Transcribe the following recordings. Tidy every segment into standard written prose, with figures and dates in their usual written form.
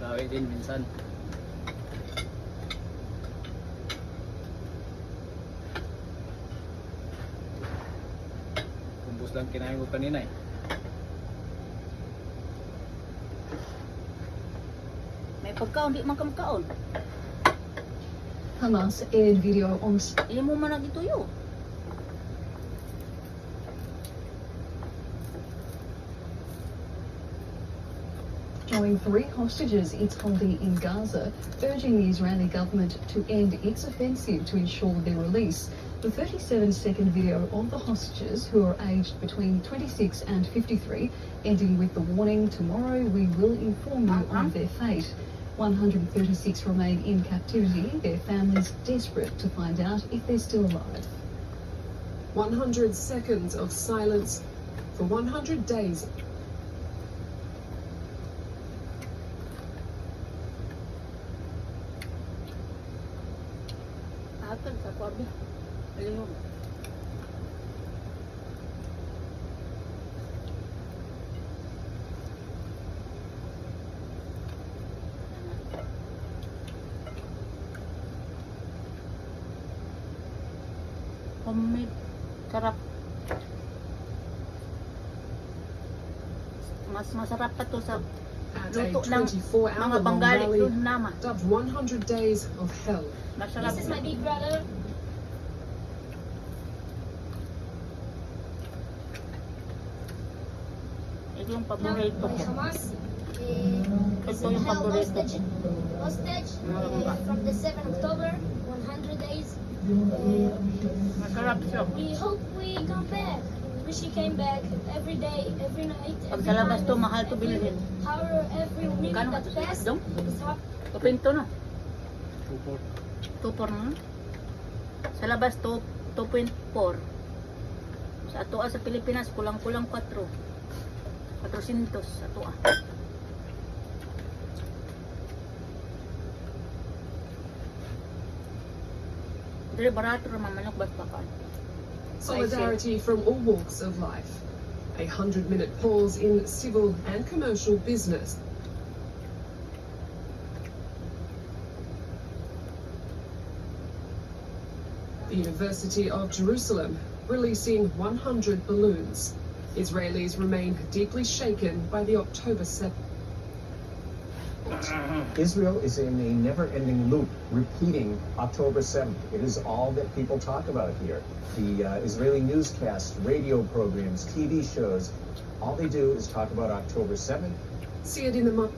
Bawi din minsan. Kumbus lang kinain ko kanina eh. May pagkaon, di man ka makaon. Hamas aired video on Ili mo man nagituyo. showing 3 hostages it's holding in Gaza, urging the Israeli government to end its offensive to ensure their release. The 37-second video of the hostages, who are aged between 26 and 53, ending with the warning, "Tomorrow we will inform you of their fate." 136 remain in captivity, their families desperate to find out if they're still alive. 100 seconds of silence for 100 days. Atal sa kwabi. Ili mo. Homemade. Sarap. Mas masarap pa to sa At a luto ng 24-hour mga long Bengali rally to nama. dubbed 100 Days of Hell. Masarap. This is my big brother. Ito yung Now, paborito ko. Hamas is Ito yung held paborito ko. hostage from the 7th October, 100 days. Masarap siya. We hope we come back. We wish he came back every day, every night. Pag every sa labas to, month, mahal to bilhin. However, every minute Kano that ba ito? passed Dong? is hard. Tupinto no? Support. 2.4 na. Sa labas, 2.4. Sa atua sa Pilipinas, kulang-kulang 4. 400 sa atua. Dili barato naman manok bas pakan. Solidarity from all walks of life. A 100-minute pause in civil and commercial business. The University of Jerusalem releasing 100 balloons. Israelis remain deeply shaken by the October 7th. Israel is in a never-ending loop, repeating October 7th. It is all that people talk about here. The Israeli newscasts, radio programs, TV shows, all they do is talk about October 7th. See it in the month.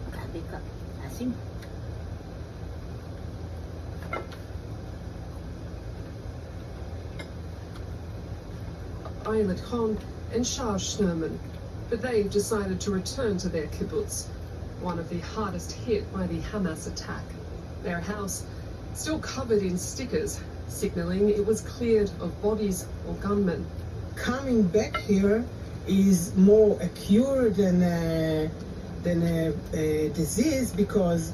Grabe ka. Asim. Lechon and Sherman, but they've decided to return to their kibbutz, one of the hardest hit by the Hamas attack. Their house still covered in stickers, signalling it was cleared of bodies or gunmen. Coming back here is more a cure than a disease, because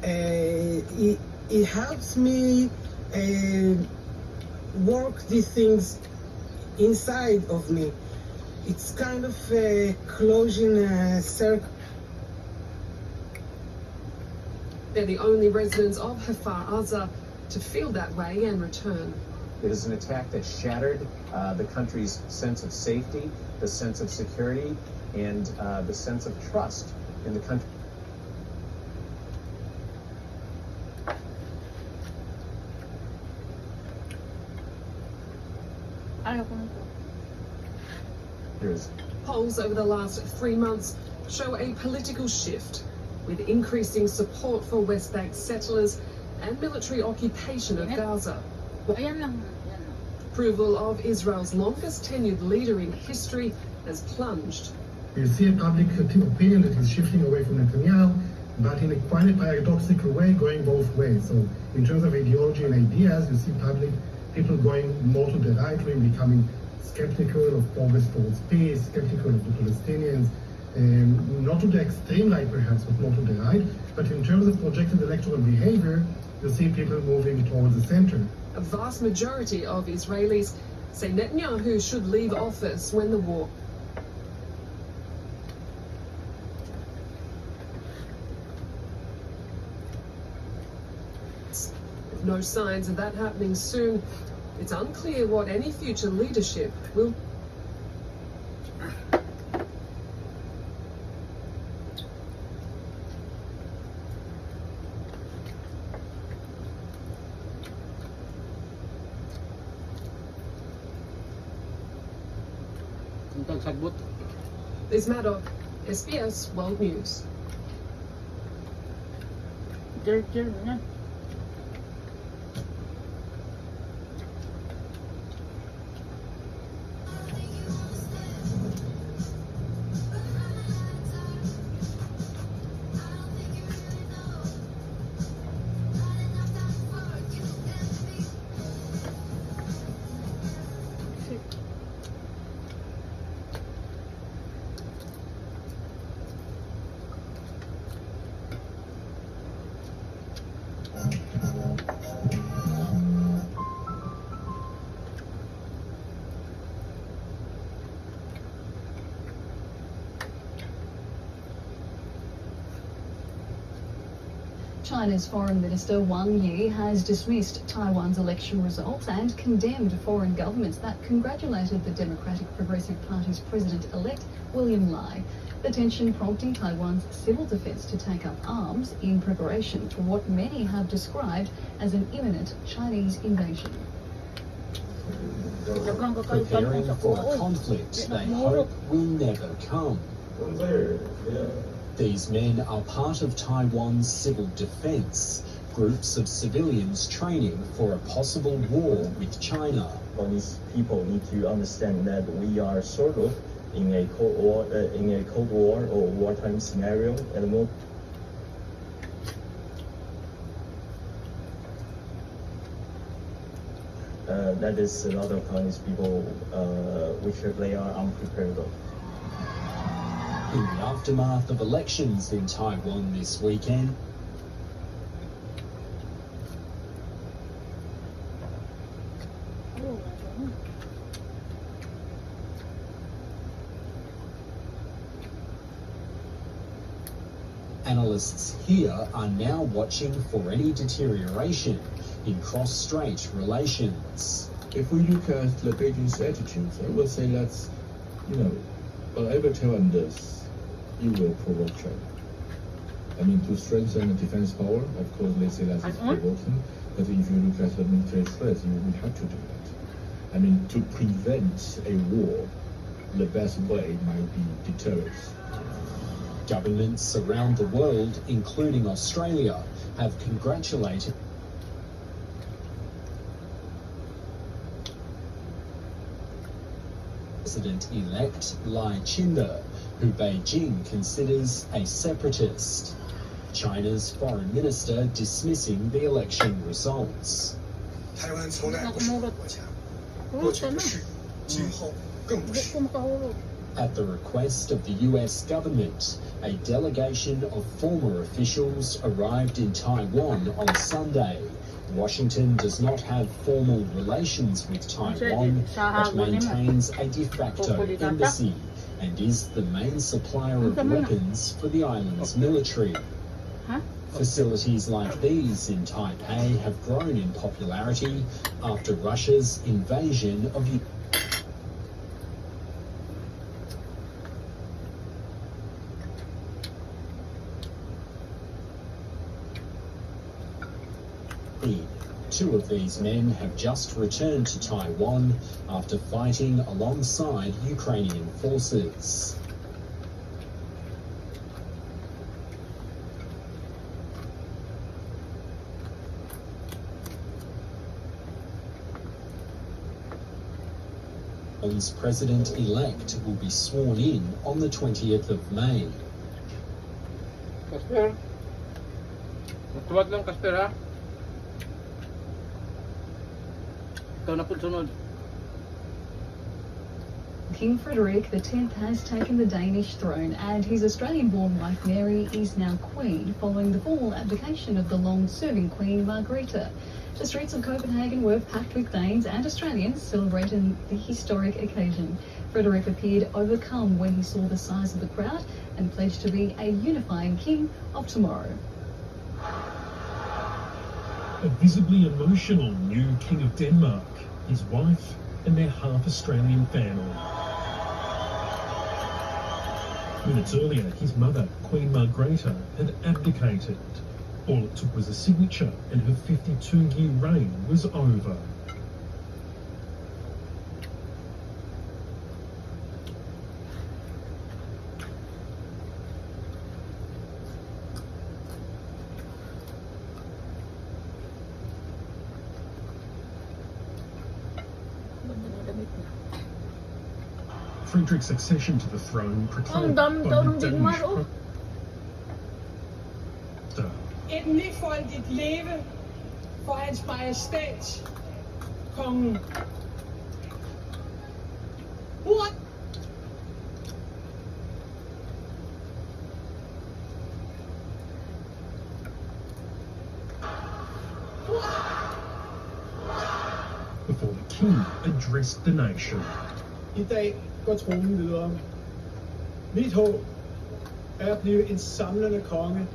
it helps me work these things inside of me. It's kind of a closing circle. They're the only residents of Hafar Aza to feel that way and return. It is an attack that shattered the country's sense of safety, the sense of security, and the sense of trust in the country. Ayaw ko nito. Here's Polls over the last 3 months show a political shift, with increasing support for West Bank settlers and military occupation of Gaza. Ayan lang. Ayan lang. Approval of Israel's longest tenured leader in history has plunged. You see a public opinion that is shifting away from Netanyahu, but in a quite a paradoxical way, going both ways. So in terms of ideology and ideas, you see people going more to the right wing, becoming skeptical of progress towards peace, skeptical of the Palestinians, not to the extreme right perhaps, but more to the right. But in terms of projected electoral behavior, you see people moving towards the center. A vast majority of Israelis say Netanyahu should leave office when the war. With no signs of that happening soon, it's unclear what any future leadership will. Untag sagbot. Is Manok, SBS World News. Jer na. China's Foreign Minister Wang Yi has dismissed Taiwan's election results and condemned foreign governments that congratulated the Democratic Progressive Party's president-elect William Lai. The tension prompting Taiwan's civil defense to take up arms in preparation for what many have described as an imminent Chinese invasion. Preparing for a conflict they hope will never come. These men are part of Taiwan's civil defense, groups of civilians training for a possible war with China. These people need to understand that we are sort of in a Cold War or wartime scenario at the moment. That is a lot of Chinese people which they are unprepared of. In the aftermath of elections in Taiwan this weekend, analysts here are now watching for any deterioration in cross-strait relations. If we look at the Beijing's attitudes, I would say that's, whatever Taiwan does, it will provoke China. I mean, to strengthen the defense power, of course, they say that it's provoking, but if you look at the military threats, you will have to do that. I mean, to prevent a war, the best way might be deterrence. Governments around the world, including Australia, have congratulated President-elect Lai Ching-te, who Beijing considers a separatist. China's foreign minister dismissing the election results. 台湾从来不是个国家，过去不是，今后更不是。 At the request of the US government, a delegation of former officials arrived in Taiwan on Sunday. Washington does not have formal relations with Taiwan, but maintains a de facto embassy and is the main supplier of weapons for the island's military. Facilities like these in Taipei have grown in popularity after Russia's invasion of Ukraine. Two of these men have just returned to Taiwan after fighting alongside Ukrainian forces. On's president-elect will be sworn in on the 20th of May. Kasper. Magtuwag lang, Kasper, ha? Ikaw na po sunod. King Frederick X has taken the Danish throne, and his Australian-born wife Mary is now Queen, following the formal abdication of the long-serving Queen Margrethe. The streets of Copenhagen were packed with Danes and Australians celebrating the historic occasion. Frederick appeared overcome when he saw the size of the crowd and pledged to be a unifying king of tomorrow. A visibly emotional new King of Denmark, his wife and their half-Australian family. Minutes earlier, his mother, Queen Margrethe, had abdicated. All it took was a signature and her 52-year reign was over. Frederick's succession to the throne proclaimed by the Danish Prime Minister. Endelig folket leve for hans majestæt, kongen. What? Before the king addressed the nation. I dag går tronen videre. Mit håb er at blive en samlende konge.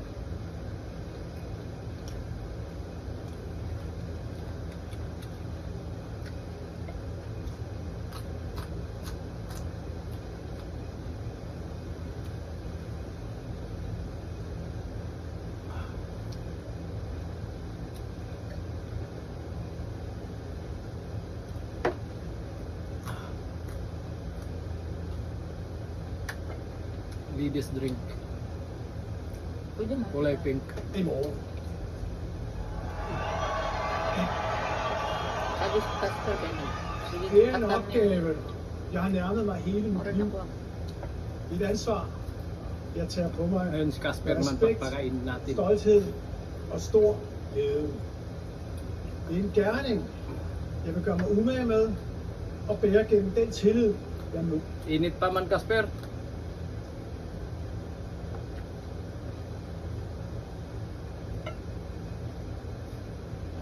Ladies drink. Pwede na. Kulay pink. I morgen. Sabi sa pastor ganun. Sige, Det er en patap niya. opgave, jeg har nærmet mig hele mit Oras liv. na po. Et ansvar, jeg tager på mig. Ayun si Kasper man, Respekt, pagpakain natin. stolthed og stor glæde. Det er en gerning, jeg vil gøre mig umage med og bære gennem den tillid, jeg nu. Init pa man, Kasper.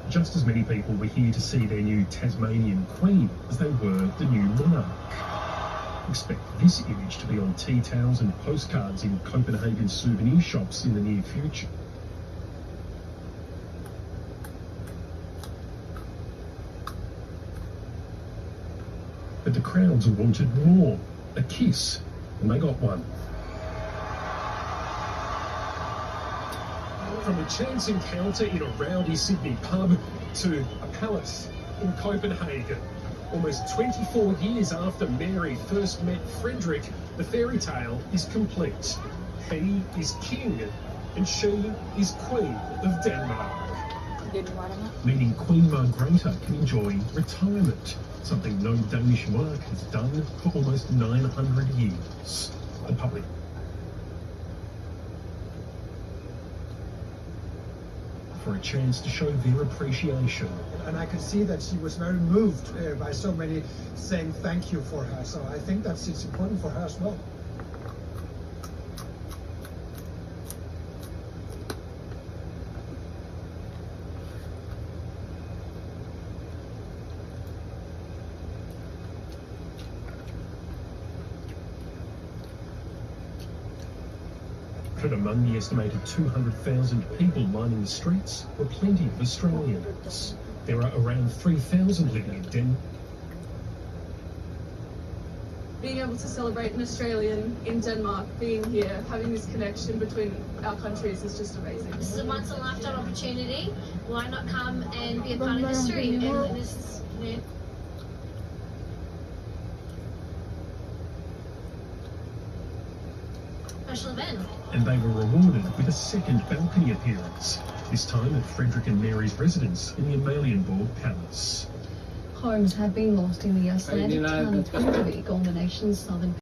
Just as many people were here to see their new Tasmanian Queen as they were the new monarch. Expect this image to be on tea towels and postcards in Copenhagen souvenir shops in the near future. But the crowds wanted more, a kiss, and they got one. From a chance encounter in a rowdy Sydney pub to a palace in Copenhagen. Almost 24 years after Mary first met Frederick, the fairy tale is complete. He is king and she is Queen of Denmark. Meaning Queen Margrethe can enjoy retirement, something no Danish monarch has done for almost 900 years. The public for a chance to show their appreciation. And I could see that she was very moved by so many saying thank you for her. So I think that it's important for her as well. But among the estimated 200,000 people lining the streets were plenty of Australians. There are around 3,000 living in Denmark. Being able to celebrate an Australian in Denmark, being here, having this connection between our countries is just amazing. This is a once in a lifetime opportunity. Why not come and be a part of history? And this, you know, special event. And they were rewarded with a second balcony appearance, this time at Frederick and Mary's residence in the Amalienborg Palace. Homes have been lost in the Icelandic nila, town of Kasper. Reykjavik on the nation's southern